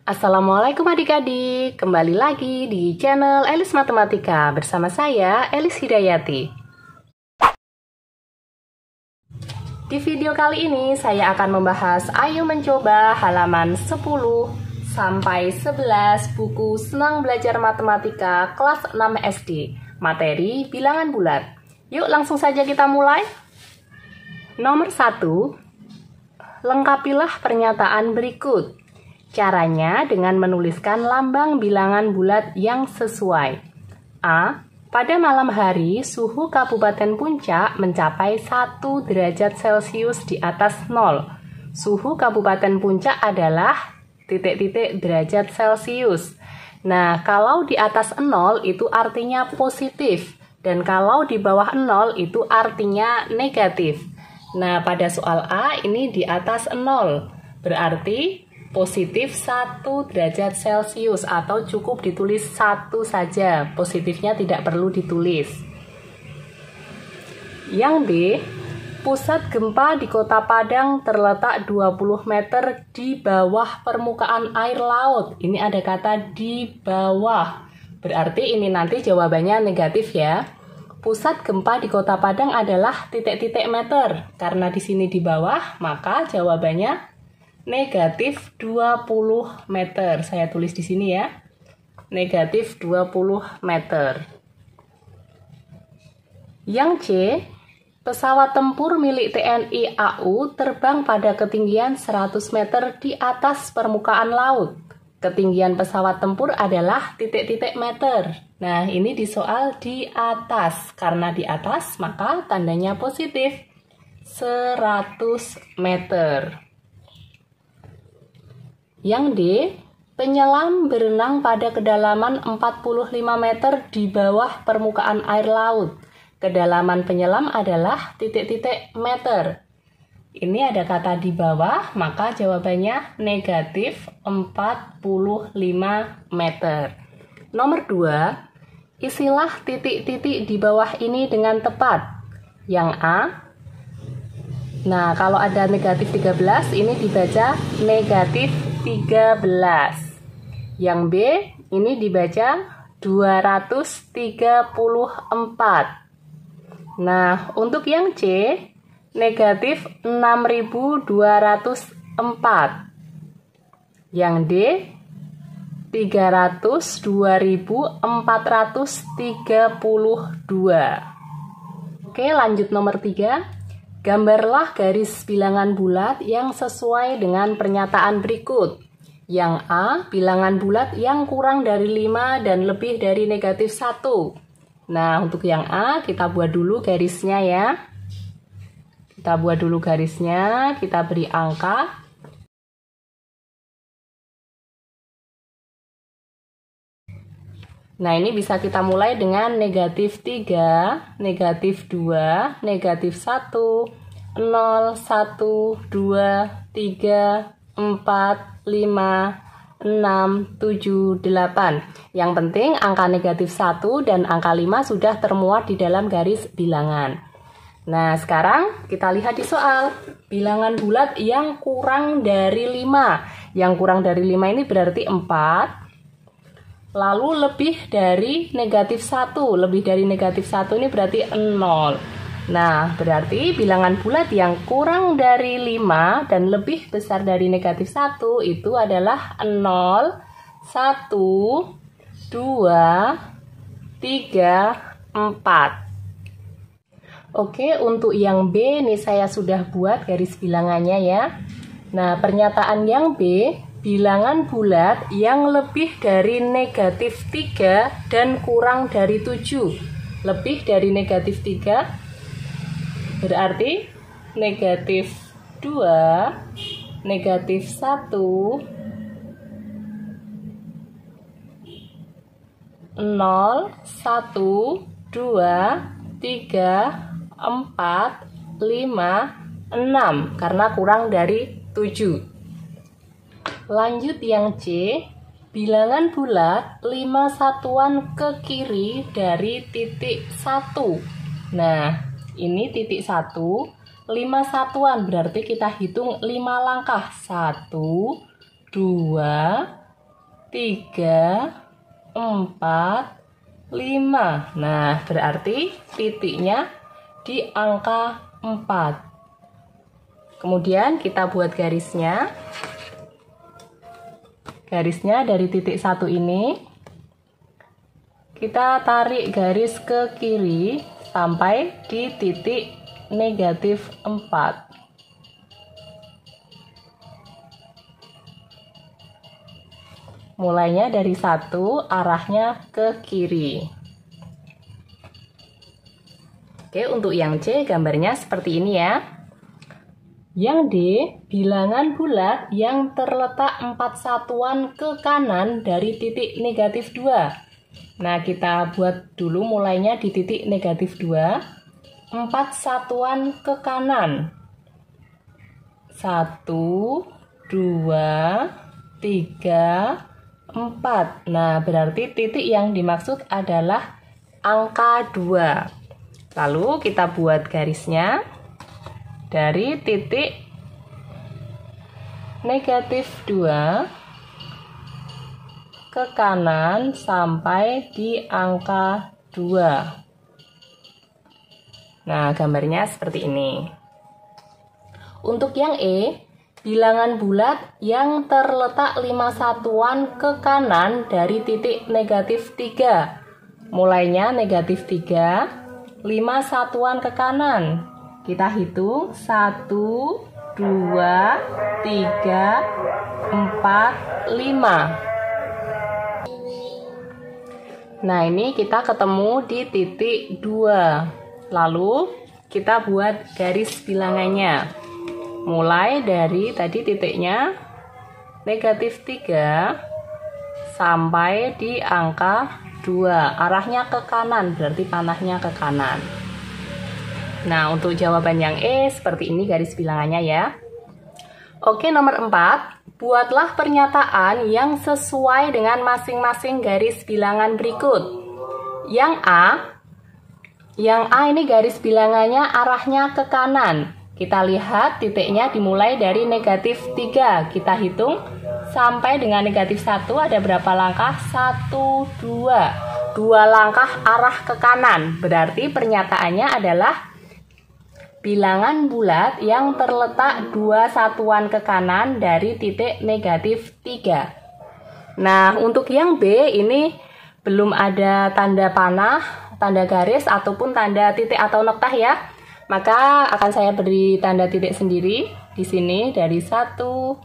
Assalamualaikum adik-adik, kembali lagi di channel Elis Matematika bersama saya, Elis Hidayati. Di video kali ini saya akan membahas Ayo Mencoba halaman 10 sampai 11 buku Senang Belajar Matematika kelas 6 SD, materi bilangan bulat. Yuk langsung saja kita mulai. Nomor 1, lengkapilah pernyataan berikut. Caranya dengan menuliskan lambang bilangan bulat yang sesuai. A. Pada malam hari, suhu Kabupaten Puncak mencapai 1 derajat Celcius di atas 0. Suhu Kabupaten Puncak adalah titik-titik derajat Celcius. Nah, kalau di atas 0 itu artinya positif. Dan kalau di bawah 0 itu artinya negatif. Nah, pada soal A ini di atas 0. Berarti positif 1 derajat Celcius atau cukup ditulis 1 saja, positifnya tidak perlu ditulis. Yang B, pusat gempa di Kota Padang terletak 20 meter di bawah permukaan air laut. Ini ada kata di bawah, berarti ini nanti jawabannya negatif ya. Pusat gempa di Kota Padang adalah titik-titik meter, karena di sini di bawah, maka jawabannya negatif 20 meter. Saya tulis di sini ya. Negatif 20 meter. Yang C, pesawat tempur milik TNI AU terbang pada ketinggian 100 meter di atas permukaan laut. Ketinggian pesawat tempur adalah titik-titik meter. Nah, ini di soal di atas. Karena di atas, maka tandanya positif. 100 meter. Yang D, penyelam berenang pada kedalaman 45 meter di bawah permukaan air laut. Kedalaman penyelam adalah titik-titik meter. Ini ada kata di bawah, maka jawabannya negatif 45 meter. Nomor 2, isilah titik-titik di bawah ini dengan tepat. Yang A, nah kalau ada negatif 13, ini dibaca negatif 13. Yang B ini dibaca 234. Nah, untuk yang C negatif 6204. Yang D 302.432. Oke, lanjut nomor 3. Gambarlah garis bilangan bulat yang sesuai dengan pernyataan berikut. Yang A, bilangan bulat yang kurang dari 5 dan lebih dari negatif 1. Nah, untuk yang A, kita buat dulu garisnya ya. Kita buat dulu garisnya, kita beri angka. Nah, ini bisa kita mulai dengan negatif 3, negatif 2, negatif 1, 0, 1, 2, 3, 4, 5, 6, 7, 8. Yang penting angka negatif 1 dan angka 5 sudah termuat di dalam garis bilangan. Nah, sekarang kita lihat di soal. Bilangan bulat yang kurang dari 5. Yang kurang dari 5 ini berarti 4. Lalu lebih dari negatif 1. Lebih dari negatif 1 ini berarti 0. Nah, berarti bilangan bulat yang kurang dari 5 dan lebih besar dari negatif 1 itu adalah 0, 1, 2, 3, 4. Oke, untuk yang B ini saya sudah buat garis bilangannya ya. Nah, pernyataan yang B, bilangan bulat yang lebih dari negatif 3 dan kurang dari 7. Lebih dari negatif 3 berarti negatif 2, negatif 1, 0, 1, 2, 3, 4, 5, 6 karena kurang dari 7. Lanjut yang C, bilangan bulat 5 satuan ke kiri dari titik 1. Nah, ini titik 1, 5 satuan berarti kita hitung 5 langkah. 1, 2, 3, 4, 5. Nah, berarti titiknya di angka 4. Kemudian kita buat garisnya. Garisnya dari titik 1 ini kita tarik garis ke kiri sampai di titik negatif 4. Mulainya dari 1, arahnya ke kiri. Oke, untuk yang C gambarnya seperti ini ya. Yang D, bilangan bulat yang terletak 4 satuan ke kanan dari titik negatif 2. Nah, kita buat dulu mulainya di titik negatif 2. 4 satuan ke kanan. 1, 2, 3, 4. Nah, berarti titik yang dimaksud adalah angka 2. Lalu kita buat garisnya dari titik negatif 2 ke kanan sampai di angka 2. Nah, gambarnya seperti ini. Untuk yang E, bilangan bulat yang terletak 5 satuan ke kanan dari titik negatif 3. Mulainya negatif 3, 5 satuan ke kanan. Kita hitung 1, 2, 3, 4, 5. Nah, ini kita ketemu di titik 2. Lalu kita buat garis bilangannya. Mulai dari tadi titiknya negatif 3 sampai di angka 2. Arahnya ke kanan, berarti panahnya ke kanan. Nah, untuk jawaban yang E seperti ini garis bilangannya ya. Oke, nomor 4. Buatlah pernyataan yang sesuai dengan masing-masing garis bilangan berikut. Yang A ini garis bilangannya arahnya ke kanan. Kita lihat titiknya dimulai dari negatif 3. Kita hitung sampai dengan negatif 1 ada berapa langkah? 1, 2. 2 langkah arah ke kanan. Berarti pernyataannya adalah bilangan bulat yang terletak 2 satuan ke kanan dari titik negatif 3. Nah, untuk yang B ini belum ada tanda panah, tanda garis, ataupun tanda titik atau noktah ya. Maka akan saya beri tanda titik sendiri di sini dari 1, 2,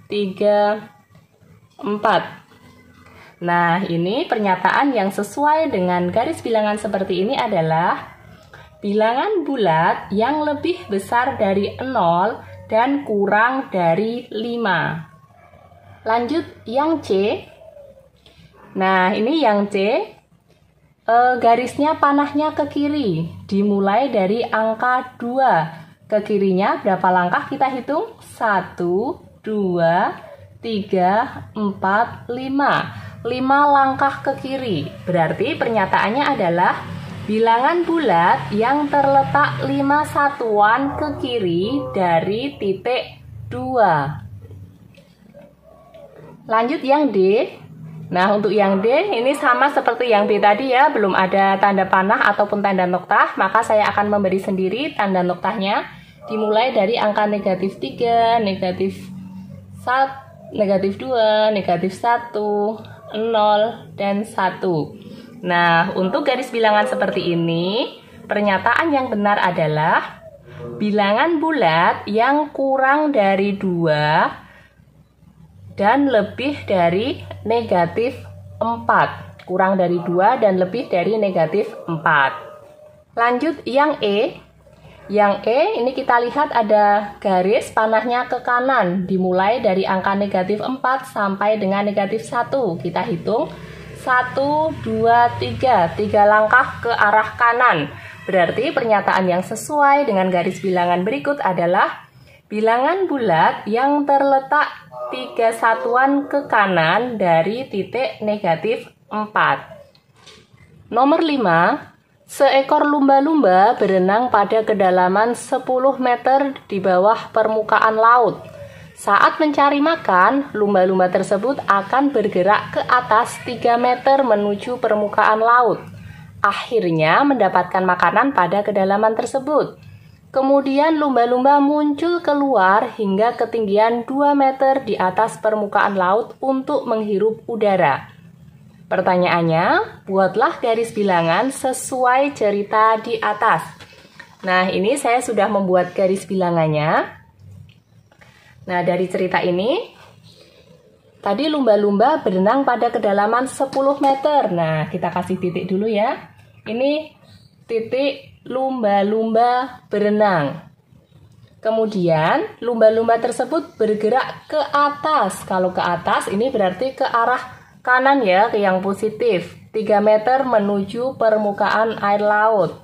3, 4. Nah, ini pernyataan yang sesuai dengan garis bilangan seperti ini adalah bilangan bulat yang lebih besar dari 0 dan kurang dari 5. Lanjut yang C. Nah, ini yang C. Garisnya panahnya ke kiri, dimulai dari angka 2. Ke kirinya berapa langkah kita hitung? 1, 2, 3, 4, 5. 5 langkah ke kiri. Berarti pernyataannya adalah bilangan bulat yang terletak 5 satuan ke kiri dari titik 2. Lanjut yang D. Nah, untuk yang D ini sama seperti yang B tadi ya, belum ada tanda panah ataupun tanda noktah, maka saya akan memberi sendiri tanda noktahnya dimulai dari angka negatif 3, negatif 1, negatif 2, negatif 1, 0, dan 1. Nah, untuk garis bilangan seperti ini, pernyataan yang benar adalah bilangan bulat yang kurang dari 2 dan lebih dari negatif 4. Kurang dari 2 dan lebih dari negatif 4. Lanjut yang E. Yang E ini kita lihat ada garis panahnya ke kanan. Dimulai dari angka negatif 4 sampai dengan negatif 1. Kita hitung 1, 2, 3. 3 langkah ke arah kanan. Berarti pernyataan yang sesuai dengan garis bilangan berikut adalah bilangan bulat yang terletak 3 satuan ke kanan dari titik negatif 4. Nomor 5. Seekor lumba-lumba berenang pada kedalaman 10 meter di bawah permukaan laut. Saat mencari makan, lumba-lumba tersebut akan bergerak ke atas 3 meter menuju permukaan laut. Akhirnya mendapatkan makanan pada kedalaman tersebut. Kemudian lumba-lumba muncul keluar hingga ketinggian 2 meter di atas permukaan laut untuk menghirup udara. Pertanyaannya, buatlah garis bilangan sesuai cerita di atas. Nah, ini saya sudah membuat garis bilangannya. Nah, dari cerita ini, tadi lumba-lumba berenang pada kedalaman 10 meter. Nah, kita kasih titik dulu ya. Ini titik lumba-lumba berenang. Kemudian, lumba-lumba tersebut bergerak ke atas. Kalau ke atas, ini berarti ke arah kanan ya, ke yang positif. 3 meter menuju permukaan air laut.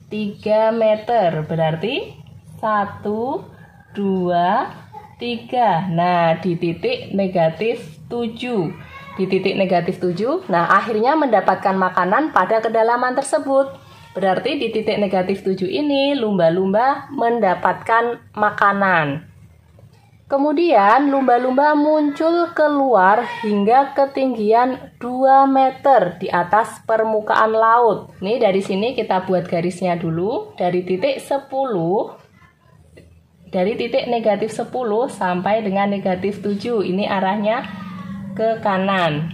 3 meter berarti 1, 2, 3. Nah, di titik negatif 7. Di titik negatif 7, nah akhirnya mendapatkan makanan pada kedalaman tersebut. Berarti di titik negatif 7 ini lumba-lumba mendapatkan makanan. Kemudian lumba-lumba muncul keluar hingga ketinggian 2 meter di atas permukaan laut. Nih dari sini kita buat garisnya dulu. Dari titik 10, dari titik negatif 10 sampai dengan negatif 7. Ini arahnya ke kanan.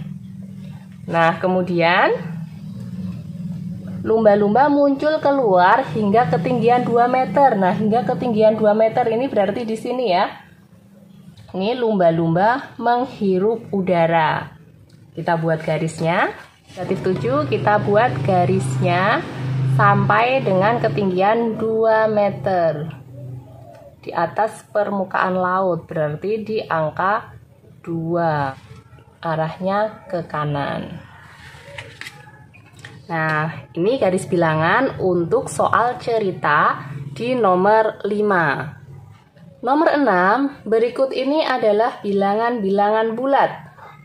Nah, kemudian lumba-lumba muncul keluar hingga ketinggian 2 meter. Nah, hingga ketinggian 2 meter ini berarti di sini ya. Ini lumba-lumba menghirup udara. Kita buat garisnya. Negatif 7 kita buat garisnya sampai dengan ketinggian 2 meter. Di atas permukaan laut, berarti di angka 2. Arahnya ke kanan. Nah, ini garis bilangan untuk soal cerita di nomor 5. Nomor 6, berikut ini adalah bilangan-bilangan bulat.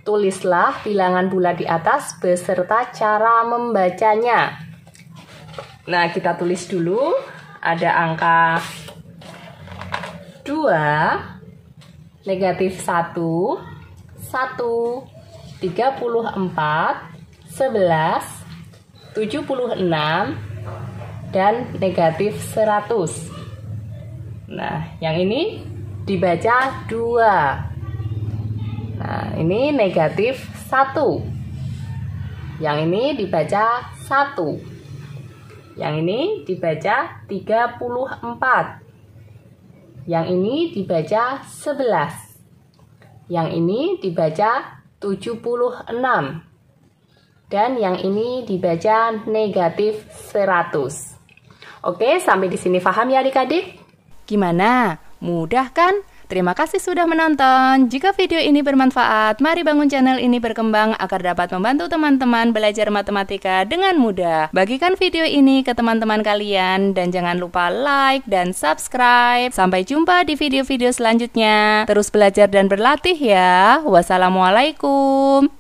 Tulislah bilangan bulat di atas beserta cara membacanya. Nah, kita tulis dulu. Ada angka 2, negatif 1, 1, 34, 11, 76, dan negatif 100. Nah, yang ini dibaca 2. Nah, ini negatif 1. Yang ini dibaca 1. Yang ini dibaca 34. Yang ini dibaca 11. Yang ini dibaca 76. Dan yang ini dibaca negatif 100. Oke, sampai di sini paham ya adik-adik? Gimana? Mudah kan? Terima kasih sudah menonton. Jika video ini bermanfaat, mari bangun channel ini berkembang agar dapat membantu teman-teman belajar matematika dengan mudah. Bagikan video ini ke teman-teman kalian dan jangan lupa like dan subscribe. Sampai jumpa di video-video selanjutnya. Terus belajar dan berlatih ya. Wassalamualaikum.